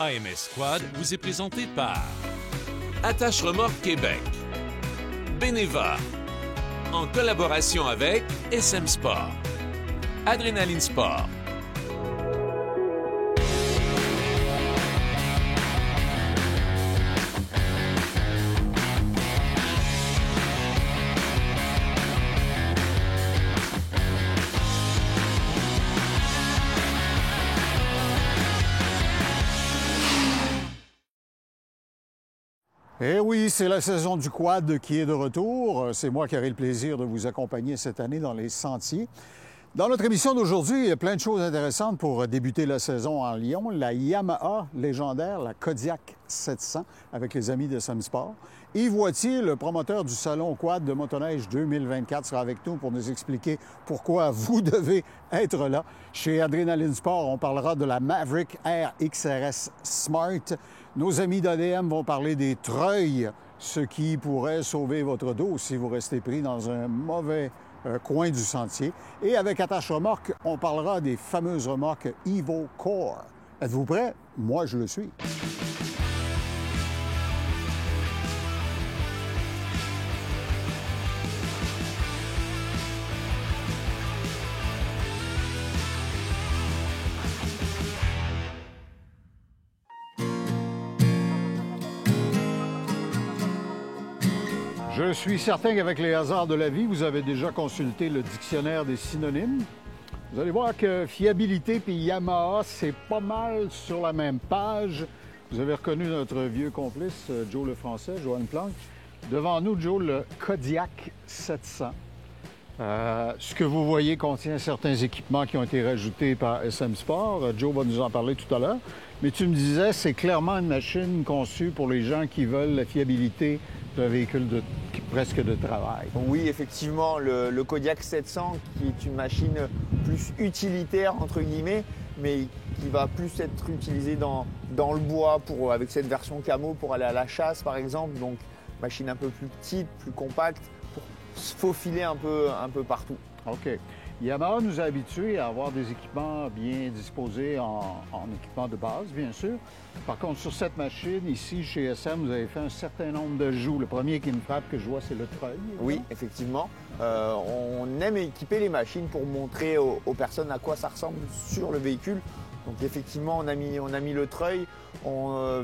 AMS Quad vous est présenté par Attache Remorque Québec, Beneva, en collaboration avec SM Sport, Adrénaline Sport. Eh oui, c'est la saison du quad qui est de retour. C'est moi qui aurai le plaisir de vous accompagner cette année dans les sentiers. Dans notre émission d'aujourd'hui, il y a plein de choses intéressantes pour débuter la saison en Lyon. La Yamaha légendaire, la Kodiak 700, avec les amis de SM Sport. Yves Wattier, le promoteur du Salon Quad de Motoneige 2024, sera avec nous pour nous expliquer pourquoi vous devez être là. Chez Adrénaline Sport, on parlera de la Maverick Air XRS Smart. Nos amis d'ADM vont parler des treuils, ce qui pourrait sauver votre dos si vous restez pris dans un mauvais coin du sentier. Et avec Attache Remorque, on parlera des fameuses remorques Evo Core. Êtes-vous prêts? Moi, je le suis. Je suis certain qu'avec les hasards de la vie, vous avez déjà consulté le dictionnaire des synonymes. Vous allez voir que fiabilité puis Yamaha, c'est pas mal sur la même page. Vous avez reconnu notre vieux complice, Joe le Français, Johan Planck. Devant nous, Joe, le Kodiak 700. Ce que vous voyez contient certains équipements qui ont été rajoutés par SM Sport. Joe va nous en parler tout à l'heure. Mais tu me disais, c'est clairement une machine conçue pour les gens qui veulent la fiabilité d'un véhicule presque de travail. Oui, effectivement, le Kodiak 700, qui est une machine plus utilitaire, entre guillemets, mais qui va plus être utilisée dans le bois, avec cette version camo pour aller à la chasse, par exemple. Donc, machine un peu plus petite, plus compacte, pour se faufiler un peu partout. OK. Yamaha nous a habitués à avoir des équipements bien disposés en équipement de base, bien sûr. Par contre, sur cette machine, ici, chez SM, vous avez fait un certain nombre d'ajouts. Le premier qui me frappe, que je vois, c'est le treuil. Oui, effectivement. On aime équiper les machines pour montrer aux personnes à quoi ça ressemble sur le véhicule. Donc, effectivement, on a mis le treuil.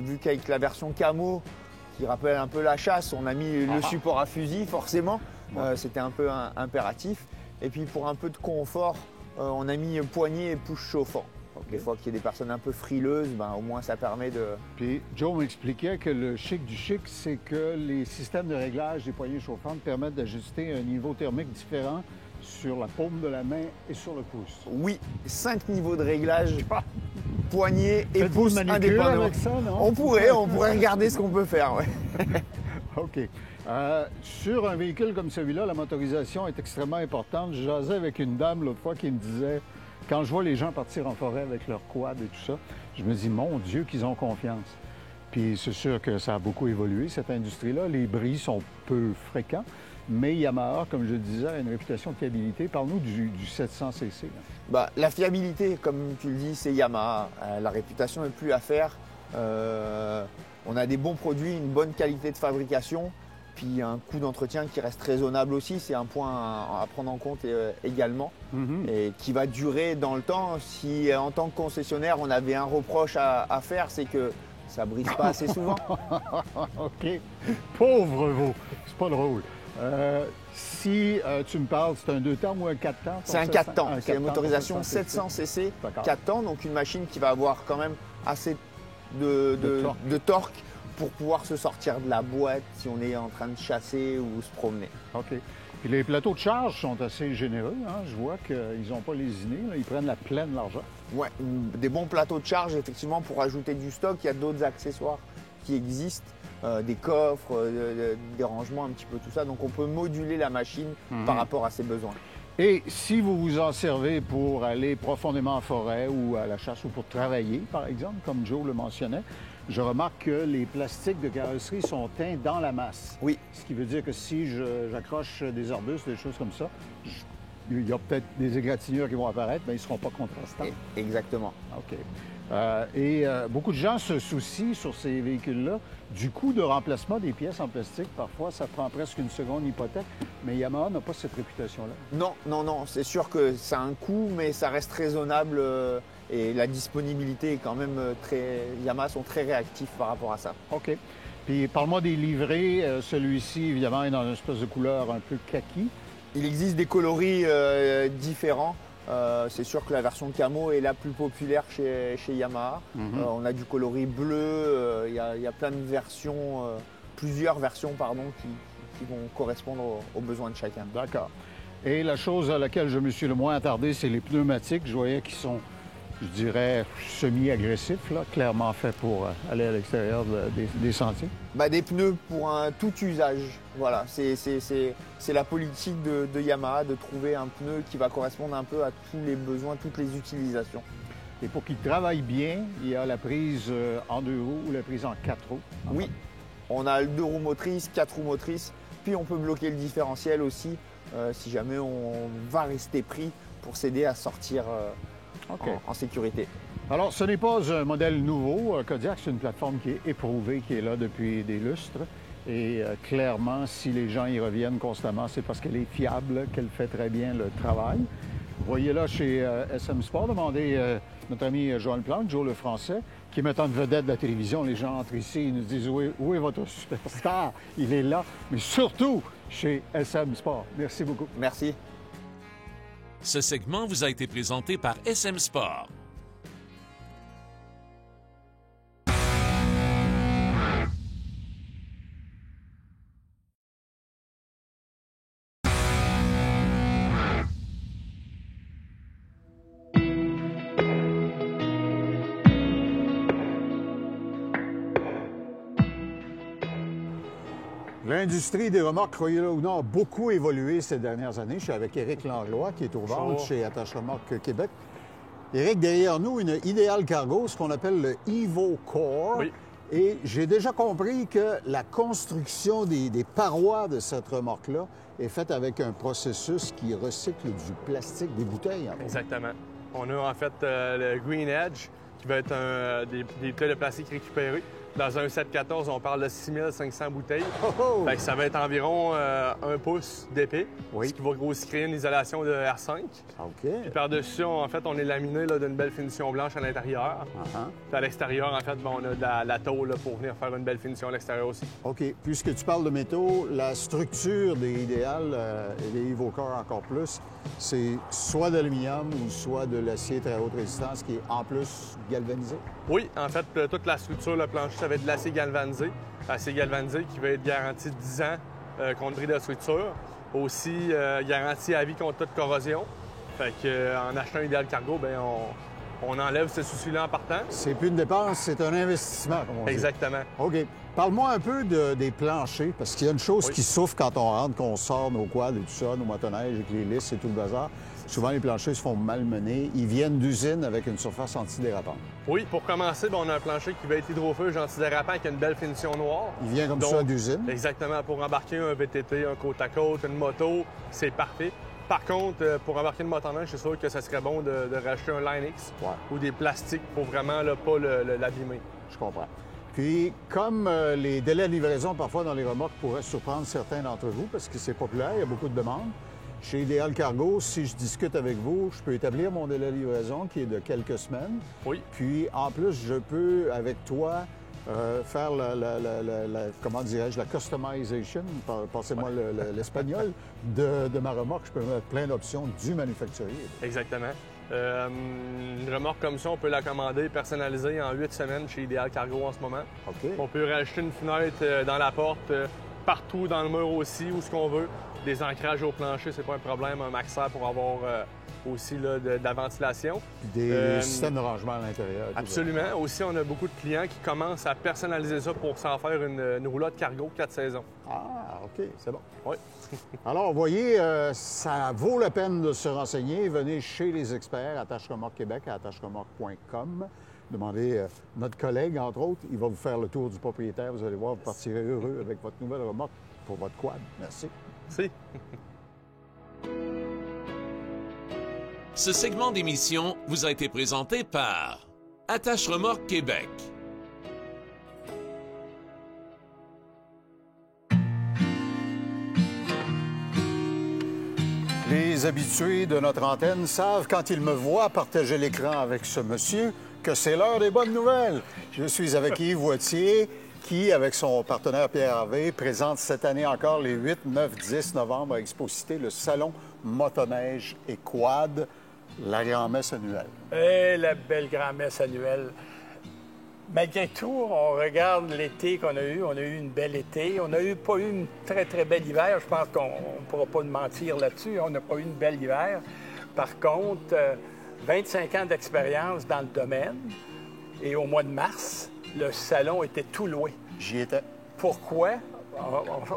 Vu qu'avec la version camo, qui rappelle un peu la chasse, on a mis le support à fusil, forcément. C'était un peu impératif. Et puis pour un peu de confort, on a mis poignée et push chauffant. Donc, des fois qu'il y a des personnes un peu frileuses, au moins ça permet de... Puis Joe m'expliquait que le chic du chic, c'est que les systèmes de réglage des poignées chauffantes permettent d'ajuster un niveau thermique différent sur la paume de la main et sur le pouce. Oui, 5 niveaux de réglage, poignée et pouce indépendamment. Avec ça, non? On pourrait regarder ce qu'on peut faire. Ouais. OK. Sur un véhicule comme celui-là, la motorisation est extrêmement importante. Je jasais avec une dame l'autre fois qui me disait, quand je vois les gens partir en forêt avec leur quad et tout ça, je me dis, mon Dieu, qu'ils ont confiance. Puis c'est sûr que ça a beaucoup évolué, cette industrie-là. Les bris sont peu fréquents, mais Yamaha, comme je le disais, a une réputation de fiabilité. Parle-nous du 700cc. La fiabilité, comme tu le dis, c'est Yamaha. La réputation n'est plus à faire. On a des bons produits, une bonne qualité de fabrication. Puis un coût d'entretien qui reste raisonnable aussi, c'est un point à prendre en compte également, et qui va durer dans le temps. Si en tant que concessionnaire, on avait un reproche à faire, c'est que ça ne brise pas assez souvent. OK. Pauvre vous, c'est pas drôle. Si tu me parles, c'est un 2 temps ou un 4 temps? C'est un 4 temps, c'est une motorisation 700cc, 4 temps, donc une machine qui va avoir quand même assez de torque pour pouvoir se sortir de la boîte si on est en train de chasser ou se promener. OK. Puis les plateaux de charge sont assez généreux. Hein? Je vois qu'ils n'ont pas lésiné. Ils prennent la pleine largeur. Oui, des bons plateaux de charge, effectivement, pour ajouter du stock. Il y a d'autres accessoires qui existent, des coffres, des rangements, un petit peu tout ça. Donc on peut moduler la machine par rapport à ses besoins. Et si vous vous en servez pour aller profondément en forêt ou à la chasse ou pour travailler, par exemple, comme Joe le mentionnait, je remarque que les plastiques de carrosserie sont teints dans la masse. Oui. Ce qui veut dire que si j'accroche des arbustes, des choses comme ça, il y a peut-être des égratignures qui vont apparaître, mais ils ne seront pas contrastants. Exactement. OK. Beaucoup de gens se soucient sur ces véhicules-là du coût de remplacement des pièces en plastique. Parfois, ça prend presque une seconde hypothèque, mais Yamaha n'a pas cette réputation-là. Non, c'est sûr que ça a un coût, mais ça reste raisonnable et la disponibilité est quand même très... Yamaha sont très réactifs par rapport à ça. OK. Puis parle-moi des livrets. Celui-ci, évidemment, est dans une espèce de couleur un peu kaki. Il existe des coloris différents. C'est sûr que la version camo est la plus populaire chez Yamaha. On a du coloris bleu, il y a plein de versions, plusieurs versions qui vont correspondre aux besoins de chacun. D'accord. Et la chose à laquelle je me suis le moins attardé, c'est les pneumatiques. Je voyais qu'ils sont, je dirais, semi-agressifs, là, clairement faits pour aller à l'extérieur des sentiers. Des pneus pour un tout usage. Voilà, c'est la politique de Yamaha de trouver un pneu qui va correspondre un peu à tous les besoins, toutes les utilisations. Et pour qu'il travaille bien, il y a la prise en 2 roues ou la prise en 4 roues. Oui, on a le 2 roues motrices, 4 roues motrices, puis on peut bloquer le différentiel aussi si jamais on va rester pris pour s'aider à sortir en sécurité. Alors, ce n'est pas un modèle nouveau. Kodiak, c'est une plateforme qui est éprouvée, qui est là depuis des lustres. Et clairement, si les gens y reviennent constamment, c'est parce qu'elle est fiable, qu'elle fait très bien le travail. Vous voyez là chez SM Sport, demandez notre ami Joël Plante, Joe le Français, qui est maintenant de vedette de la télévision. Les gens entrent ici, ils nous disent où est votre superstar? Il est là, mais surtout chez SM Sport. Merci beaucoup. Merci. Ce segment vous a été présenté par SM Sport. L'industrie des remorques, croyez-le ou non, a beaucoup évolué ces dernières années. Je suis avec Éric Langlois, qui est au ventes chez Attache Remorque Québec. Éric, derrière nous, une Ideal Cargo, ce qu'on appelle le Evo Core. Oui. Et j'ai déjà compris que la construction des parois de cette remorque-là est faite avec un processus qui recycle du plastique, des bouteilles. Exactement. On a en fait le Green Edge, qui va être des bouteilles de plastique récupérées. Dans un 714, on parle de 6500 bouteilles. Fait que ça va être environ 1 pouce d'épais, ce qui va aussi créer une isolation de R5. OK. Puis par-dessus, en fait, on est laminé d'une belle finition blanche à l'intérieur. Puis à l'extérieur, en fait, on a de la tôle pour venir faire une belle finition à l'extérieur aussi. OK. Puisque tu parles de métaux, la structure des Ideal et des EvoCore encore plus, c'est soit d'aluminium ou soit de l'acier très haute résistance qui est en plus galvanisé? Oui, en fait, toute la structure, le plancher, ça va être de l'acier galvanisé. L'acier galvanisé qui va être garanti 10 ans contre bris de structure. Aussi, garanti à vie contre toute corrosion. Fait qu'en achetant un Ideal Cargo, bien, on enlève ce souci-là en partant. C'est plus une dépense, c'est un investissement, comme on dit. Exactement. OK. Parle-moi un peu des planchers, parce qu'il y a une chose qui souffre quand on rentre, qu'on sort nos quads et tout ça, nos motoneiges avec les lisses et tout le bazar. Souvent, les planchers se font malmener. Ils viennent d'usine avec une surface antidérapante. Oui, pour commencer, on a un plancher qui va être hydrofuge antidérapant avec une belle finition noire. Il vient comme ça d'usine? Exactement. Pour embarquer un VTT, un côte-à-côte, une moto, c'est parfait. Par contre, pour embarquer une motoneige, c'est sûr que ça serait bon de racheter un Line-X ou des plastiques pour vraiment pas l'abîmer. Je comprends. Puis, comme les délais de livraison, parfois, dans les remorques, pourraient surprendre certains d'entre vous, parce que c'est populaire, il y a beaucoup de demandes. Chez Ideal Cargo, si je discute avec vous, je peux établir mon délai de livraison qui est de quelques semaines. Oui. Puis, en plus, je peux, avec toi, faire comment dirais-je, la customization, passez-moi l'espagnol, de ma remorque. Je peux mettre plein d'options du manufacturier. Exactement. Une remorque comme ça, on peut la commander personnalisée en 8 semaines chez Ideal Cargo en ce moment. OK. On peut rajouter une fenêtre dans la porte, partout dans le mur aussi, où ce qu'on veut. Des ancrages au plancher, c'est pas un problème. Un maxeur pour avoir aussi là, de la ventilation. Des systèmes de rangement à l'intérieur. Absolument. Aussi, on a beaucoup de clients qui commencent à personnaliser ça pour s'en faire une roulotte cargo 4 saisons. Ah, OK, c'est bon. Oui. Alors, vous voyez, ça vaut la peine de se renseigner. Venez chez les experts, Attache Remorque Québec, à attachremorque.com. Demandez notre collègue, entre autres. Il va vous faire le tour du propriétaire. Vous allez voir, vous partirez heureux avec votre nouvelle remorque pour votre quad. Merci. Merci. Ce segment d'émission vous a été présenté par Attache Remorque Québec. Les habitués de notre antenne savent, quand ils me voient partager l'écran avec ce monsieur, que c'est l'heure des bonnes nouvelles. Je suis avec Yves Wattier, qui, avec son partenaire Pierre Harvey, présente cette année encore les 8, 9, 10 novembre à Expo-Cité le Salon Motoneige et Quad, la grand-messe annuelle. Et la belle grand-messe annuelle. Malgré tout, on regarde l'été qu'on a eu. On a eu une belle été. On n'a pas eu une très, très belle hiver. Je pense qu'on ne pourra pas mentir là-dessus. On n'a pas eu une belle hiver. Par contre, 25 ans d'expérience dans le domaine. Et au mois de mars, le salon était tout loué. J'y étais. Pourquoi?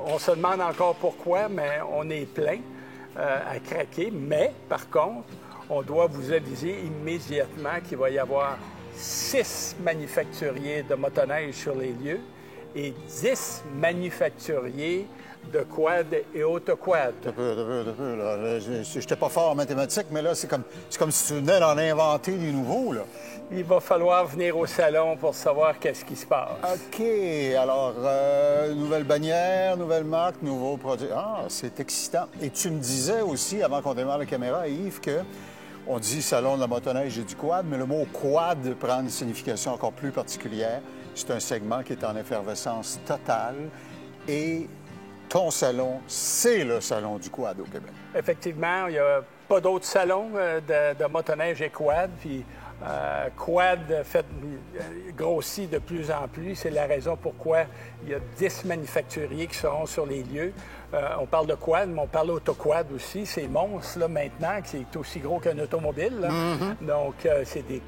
On se demande encore pourquoi, mais on est plein à craquer. Mais, par contre, on doit vous aviser immédiatement qu'il va y avoir 6 manufacturiers de motoneige sur les lieux et 10 manufacturiers de quad et autoquad. Je n'étais pas fort en mathématiques, mais là, c'est comme si tu venais d'en inventer des nouveaux, là. Il va falloir venir au salon pour savoir qu'est-ce qui se passe. OK. Alors, nouvelle bannière, nouvelle marque, nouveaux produits. Ah, c'est excitant. Et tu me disais aussi, avant qu'on démarre la caméra, Yves, que on dit salon de la motoneige et du quad, mais le mot quad prend une signification encore plus particulière. C'est un segment qui est en effervescence totale. Et ton salon, c'est le salon du quad au Québec. Effectivement, il n'y a pas d'autres salons de motoneige et quad. Puis quad fait grossit de plus en plus. C'est la raison pourquoi il y a 10 manufacturiers qui seront sur les lieux. On parle de quad, mais on parle d'autoquad aussi. Ces monstres, là, maintenant, qui est aussi gros qu'un automobile. Là. Donc, c'est des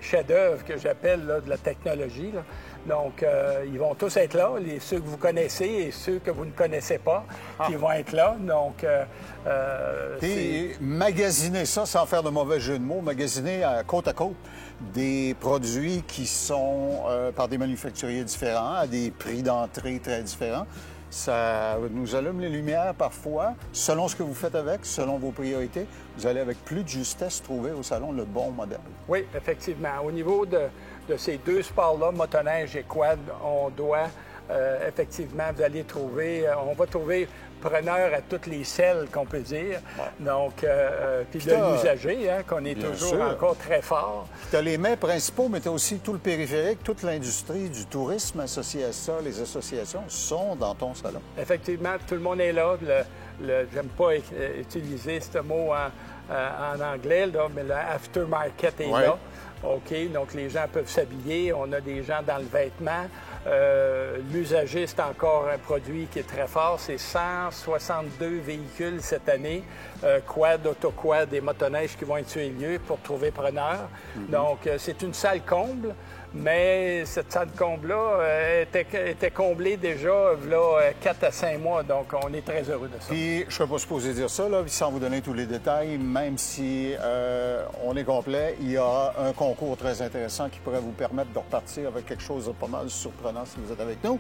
chefs-d'œuvre que j'appelle là, de la technologie. Là. Donc, ils vont tous être là, ceux que vous connaissez et ceux que vous ne connaissez pas, qui vont être là. Donc, et magasiner ça, sans faire de mauvais jeu de mots, magasiner côte à côte des produits qui sont par des manufacturiers différents, à des prix d'entrée très différents. Ça nous allume les lumières parfois. Selon ce que vous faites avec, selon vos priorités, vous allez avec plus de justesse trouver au salon le bon modèle. Oui, effectivement. Au niveau de ces deux sports-là, motoneige et quad, on doit effectivement, vous allez trouver, on va trouver preneur à toutes les selles qu'on peut dire. Ouais. Donc, puis de l'usager, hein, qu'on est toujours encore très fort. Tu as les mets principaux, mais tu as aussi tout le périphérique, toute l'industrie du tourisme associée à ça. Les associations sont dans ton salon. Effectivement, tout le monde est là. J'aime pas utiliser ce mot en anglais, là, mais le aftermarket est là. OK, donc les gens peuvent s'habiller. On a des gens dans le vêtement. L'usager, c'est encore un produit qui est très fort. C'est 162 véhicules cette année, quad, autoquad et motoneige qui vont être sur les lieux pour trouver preneur. Donc, c'est une salle comble, mais cette salle comble-là était comblée déjà là, 4 à 5 mois. Donc, on est très heureux de ça. Puis, je ne suis pas supposé dire ça, là, sans vous donner tous les détails, même si on est complet, il y aura un concours très intéressant qui pourrait vous permettre de repartir avec quelque chose de pas mal surprenant si vous êtes avec nous.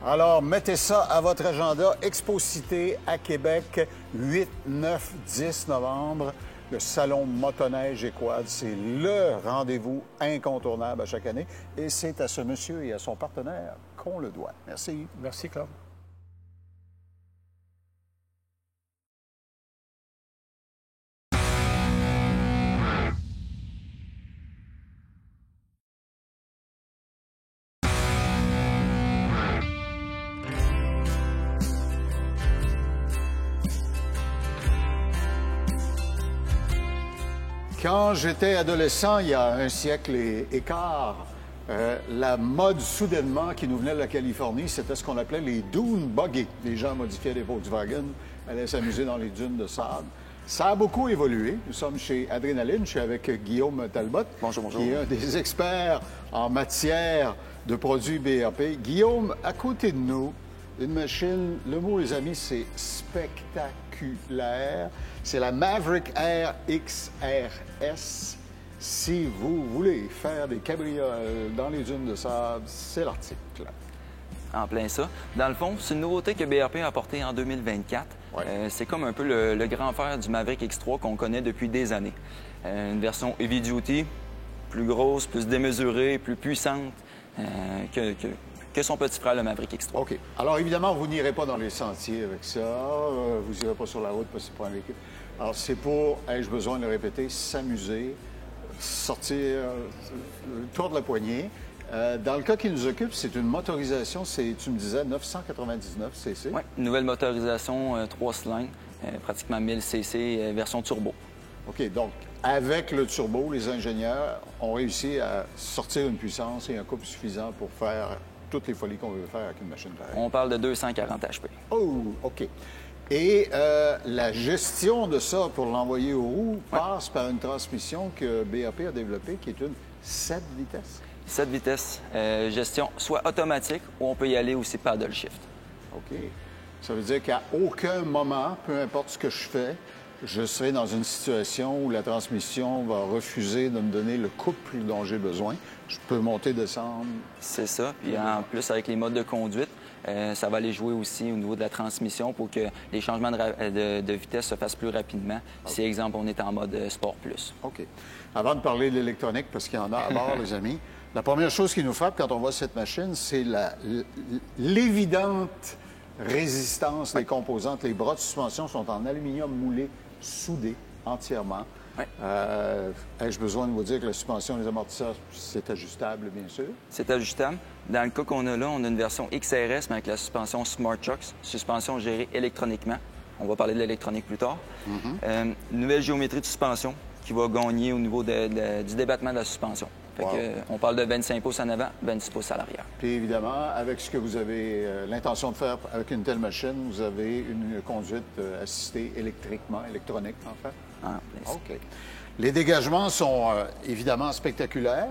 Alors, mettez ça à votre agenda. Expo-Cité à Québec, 8, 9, 10 novembre. Le salon motoneige et quad, c'est le rendez-vous incontournable à chaque année. Et c'est à ce monsieur et à son partenaire qu'on le doit. Merci. Merci, Claude. Quand j'étais adolescent, il y a un siècle et quart, la mode soudainement qui nous venait de la Californie, c'était ce qu'on appelait les dune buggy. Les gens modifiaient des Volkswagen, allaient s'amuser dans les dunes de sable. Ça a beaucoup évolué. Nous sommes chez Adrénaline, je suis avec Guillaume Talbot, bonjour. Qui est un des experts en matière de produits BRP. Guillaume, à côté de nous, une machine, le mot, les amis, c'est spectaculaire. C'est la Maverick Air XRS. Si vous voulez faire des cabrioles dans les dunes de sable, c'est l'article. En plein ça. Dans le fond, c'est une nouveauté que BRP a apportée en 2024. Ouais. C'est comme un peu le grand frère du Maverick X3 qu'on connaît depuis des années. Une version heavy duty, plus grosse, plus démesurée, plus puissante que son petit frère, le Maverick X3. OK. Alors, évidemment, vous n'irez pas dans les sentiers avec ça. Vous n'irez pas sur la route parce que c'est pas un véhicule. Alors, c'est pour, ai-je besoin de le répéter, s'amuser, sortir le tour de la poignée. Dans le cas qui nous occupe, c'est une motorisation, tu me disais, 999 cc. Oui, une nouvelle motorisation 3 cylindres, pratiquement 1000 cc, version turbo. OK, donc avec le turbo, les ingénieurs ont réussi à sortir une puissance et un couple suffisant pour faire toutes les folies qu'on veut faire avec une machine pareille. On parle de 240 HP. Oh, OK. Et la gestion de ça pour l'envoyer aux roues passe par une transmission que BAP a développée qui est une 7 vitesses. 7 vitesses, gestion soit automatique ou on peut y aller aussi paddle shift. OK. Ça veut dire qu'à aucun moment, peu importe ce que je fais, je serai dans une situation où la transmission va refuser de me donner le couple dont j'ai besoin. Je peux monter, descendre. C'est ça. Puis en plus, avec les modes de conduite, ça va aller jouer aussi au niveau de la transmission pour que les changements de vitesse se fassent plus rapidement. Si, exemple, on est en mode Sport Plus. OK. Avant de parler de l'électronique, parce qu'il y en a à bord, les amis, la première chose qui nous frappe quand on voit cette machine, c'est l'évidente résistance des composantes. Les bras de suspension sont en aluminium moulé, soudés entièrement. Oui. Ai-je besoin de vous dire que la suspension, les amortisseurs, c'est ajustable, bien sûr? C'est ajustable. Dans le cas qu'on a là, on a une version XRS, mais avec la suspension Smart Shocks, suspension gérée électroniquement. On va parler de l'électronique plus tard. Une nouvelle géométrie de suspension qui va gagner au niveau du débattement de la suspension. Fait que, on parle de 25 pouces en avant, 26 pouces à l'arrière. Puis évidemment, avec ce que vous avez l'intention de faire avec une telle machine, vous avez une conduite assistée électronique, en fait. Ah, OK. Les dégagements sont évidemment spectaculaires.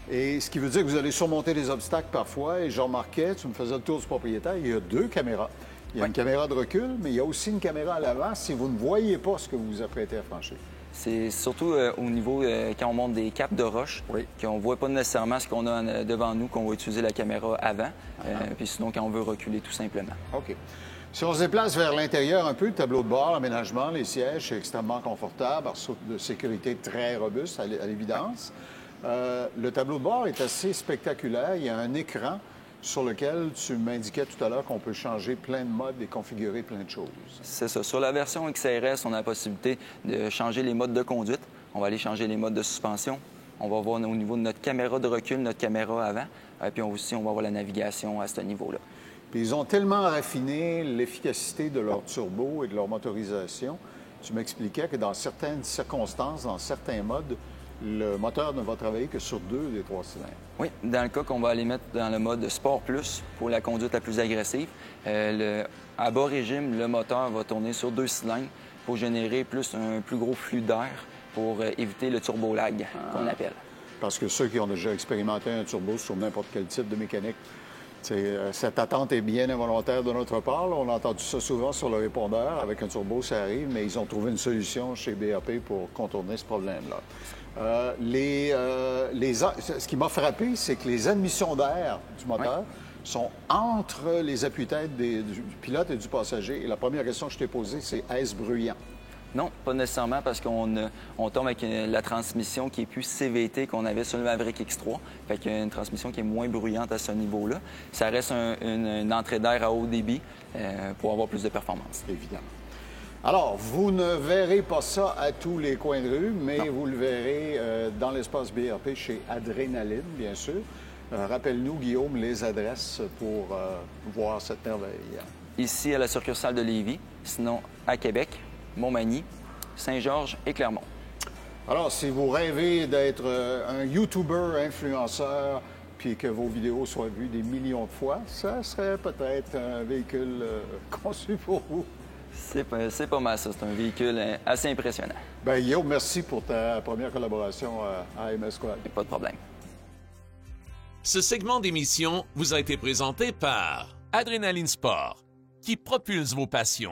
Et ce qui veut dire que vous allez surmonter les obstacles parfois. Et je remarquais, tu me faisais le tour du propriétaire, il y a 2 caméras. Il y a une caméra de recul, mais il y a aussi une caméra à l'avant si vous ne voyez pas ce que vous vous apprêtez à franchir. C'est surtout au niveau, quand on monte des caps de roche, qu'on ne voit pas nécessairement ce qu'on a devant nous, qu'on va utiliser la caméra avant, puis sinon quand on veut reculer tout simplement. OK. Si on se déplace vers l'intérieur un peu, le tableau de bord, l'aménagement, les sièges, c'est extrêmement confortable, de sécurité très robuste, à l'évidence. Le tableau de bord est assez spectaculaire. Il y a un écran sur lequel tu m'indiquais tout à l'heure qu'on peut changer plein de modes et configurer plein de choses. C'est ça. Sur la version XRS, on a la possibilité de changer les modes de conduite. On va aller changer les modes de suspension. On va voir au niveau de notre caméra de recul, notre caméra avant. Puis aussi, on va voir la navigation à ce niveau-là. Puis ils ont tellement raffiné l'efficacité de leur turbo et de leur motorisation. Tu m'expliquais que dans certaines circonstances, dans certains modes, le moteur ne va travailler que sur 2 des 3 cylindres. Oui, dans le cas qu'on va aller mettre dans le mode Sport Plus pour la conduite la plus agressive, à bas régime, le moteur va tourner sur 2 cylindres pour générer un plus gros flux d'air pour éviter le turbo lag qu'on appelle. Parce que ceux qui ont déjà expérimenté un turbo sur n'importe quel type de mécanique, cette attente est bien involontaire de notre part. Là, on a entendu ça souvent sur le répondeur. Avec un turbo, ça arrive, mais ils ont trouvé une solution chez BAP pour contourner ce problème-là. Ce qui m'a frappé, c'est que les admissions d'air du moteur sont entre les appuis-têtes du pilote et du passager. Et la première question que je t'ai posée, c'est est-ce bruyant? Non, pas nécessairement parce qu'on tombe avec la transmission qui est plus CVT qu'on avait sur le Maverick X3. Fait qu'il y a une transmission qui est moins bruyante à ce niveau-là. Ça reste une entrée d'air à haut débit pour avoir plus de performance. Évidemment. Alors, vous ne verrez pas ça à tous les coins de rue, mais vous le verrez dans l'espace BRP chez Adrénaline, bien sûr. Rappelle-nous, Guillaume, les adresses pour voir cette merveille. Ici, à la succursale de Lévis, sinon à Québec, Montmagny, Saint-Georges et Clermont. Alors, si vous rêvez d'être un YouTuber, influenceur, puis que vos vidéos soient vues des millions de fois, ça serait peut-être un véhicule conçu pour vous. C'est pas mal ça. C'est un véhicule assez impressionnant. Bien, Guillaume, merci pour ta première collaboration à MS Squad. Pas de problème. Ce segment d'émission vous a été présenté par Adrénaline Sport, qui propulse vos passions.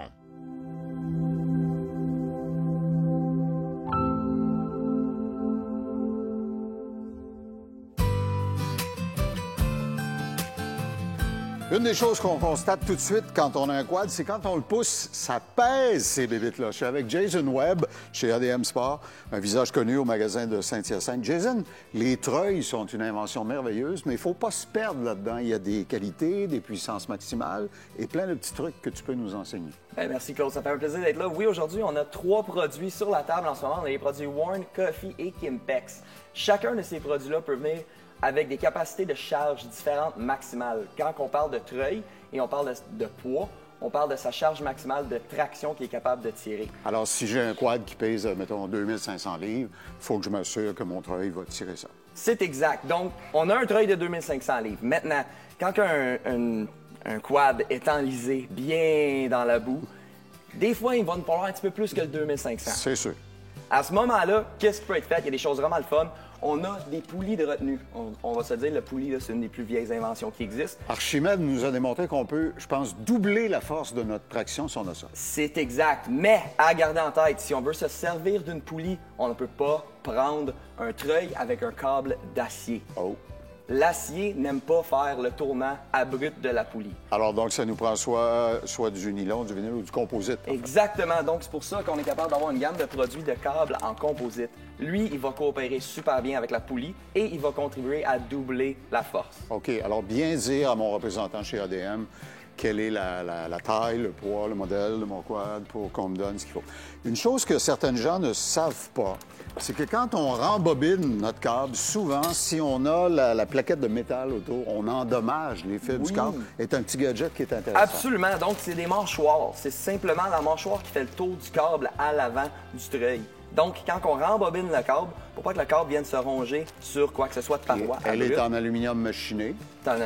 Une des choses qu'on constate tout de suite quand on a un quad, c'est quand on le pousse, ça pèse ces bébites-là. Je suis avec Jason Webb chez ADM Sport, un visage connu au magasin de Saint-Hyacinthe. Jason, les treuils sont une invention merveilleuse, mais il ne faut pas se perdre là-dedans. Il y a des qualités, des puissances maximales et plein de petits trucs que tu peux nous enseigner. Bien, merci Claude, ça fait un plaisir d'être là. Oui, aujourd'hui, on a 3 produits sur la table en ce moment. On a les produits Warn, Coffee et Kimpex. Chacun de ces produits-là peut venir avec des capacités de charge différentes maximales. Quand on parle de treuil et on parle de poids, on parle de sa charge maximale de traction qu'il est capable de tirer. Alors, si j'ai un quad qui pèse, mettons, 2500 livres, il faut que je m'assure que mon treuil va tirer ça. C'est exact. Donc, on a un treuil de 2500 livres. Maintenant, quand un quad est enlisé bien dans la boue, des fois, il va nous falloir un petit peu plus que le 2500. C'est sûr. À ce moment-là, qu'est-ce qui peut être fait? Il y a des choses vraiment le fun. On a des poulies de retenue. On va se dire, le poulie, c'est une des plus vieilles inventions qui existent. Archimède nous a démontré qu'on peut, je pense, doubler la force de notre traction si on a ça. C'est exact. Mais à garder en tête, si on veut se servir d'une poulie, on ne peut pas prendre un treuil avec un câble d'acier. Oh. L'acier n'aime pas faire le tourment abrupt de la poulie. Alors, donc, ça nous prend soit du nylon, du vinyle ou du composite. Exactement. Donc, c'est pour ça qu'on est capable d'avoir une gamme de produits de câbles en composite. Lui, il va coopérer super bien avec la poulie et il va contribuer à doubler la force. OK. Alors, bien dire à mon représentant chez ADM quelle est la taille, le poids, le modèle de mon quad pour qu'on me donne ce qu'il faut. Une chose que certaines gens ne savent pas, c'est que quand on rembobine notre câble, souvent, si on a la plaquette de métal autour, on endommage les fils du câble. C'est un petit gadget qui est intéressant. Absolument. Donc, c'est des mâchoires. C'est simplement la mâchoire qui fait le tour du câble à l'avant du treuil. Donc, quand on rembobine le câble, pour pas que le câble vienne se ronger sur quoi que ce soit de paroi. Elle est en aluminium machiné.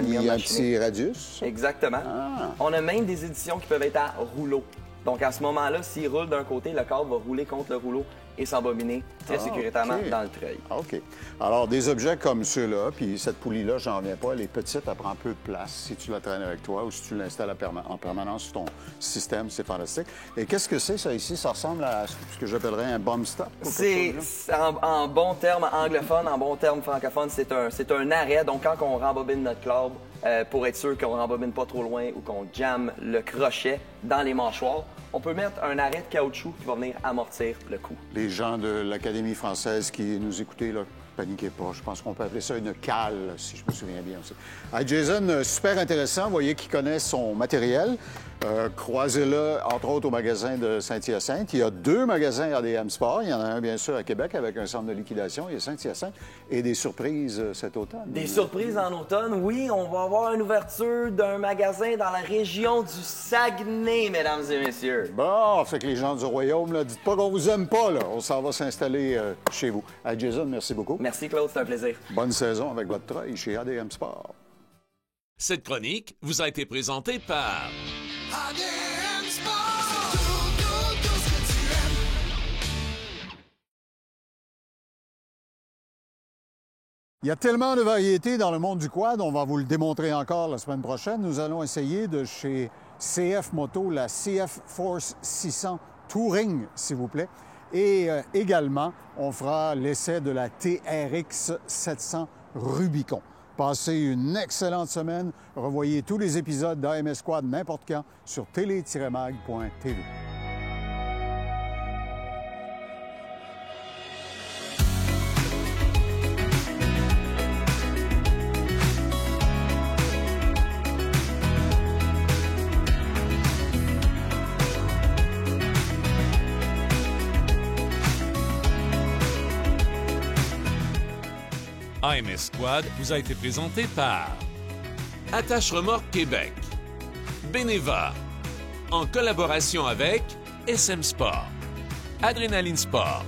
Il y a un petit radius. Exactement. Ah. On a même des éditions qui peuvent être à rouleau. Donc, à ce moment-là, s'il roule d'un côté, le câble va rouler contre le rouleau et s'embobiner très sécuritairement dans le treuil. OK. Alors, des objets comme ceux-là, puis cette poulie-là, j'en reviens pas, elle est petite, elle prend peu de place si tu la traînes avec toi ou si tu l'installes en permanence sur ton système, c'est fantastique. Et qu'est-ce que c'est, ça, ici? Ça ressemble à ce que j'appellerais un bomb stop? C'est en bon terme anglophone, en bon terme francophone, c'est un arrêt. Donc, quand on rembobine notre câble, pour être sûr qu'on ne rembobine pas trop loin ou qu'on jamme le crochet dans les mâchoires, on peut mettre un arrêt de caoutchouc qui va venir amortir le coup. Les gens de l'Académie française qui nous écoutaient, là, paniquez pas. Je pense qu'on peut appeler ça une cale, si je me souviens bien aussi. Jason, super intéressant. Vous voyez qu'il connaît son matériel. Croisez-le, entre autres, au magasin de Saint-Hyacinthe. Il y a 2 magasins ADM Sport. Il y en a un, bien sûr, à Québec, avec un centre de liquidation. Il y a Saint-Hyacinthe. Et des surprises cet automne. Des surprises en automne, oui. On va avoir une ouverture d'un magasin dans la région du Saguenay, mesdames et messieurs. Bon, fait que les gens du Royaume, là, dites pas qu'on vous aime pas, là. On s'en va s'installer chez vous. Jason, merci beaucoup. Merci, Claude. C'est un plaisir. Bonne saison avec votre treuil chez ADM Sport. Cette chronique vous a été présentée par ADM Sport. Tout ce que tu aimes. Il y a tellement de variétés dans le monde du quad, on va vous le démontrer encore la semaine prochaine. Nous allons essayer de chez CF Moto la CF Force 600 Touring, s'il vous plaît. Et également, on fera l'essai de la TRX 700 Rubicon. Passez une excellente semaine. Revoyez tous les épisodes d'AMS Quad n'importe quand sur télé-mag.tv. AMS Quad vous a été présenté par Attache Remorque Québec, Beneva, en collaboration avec SM Sport, Adrénaline Sport,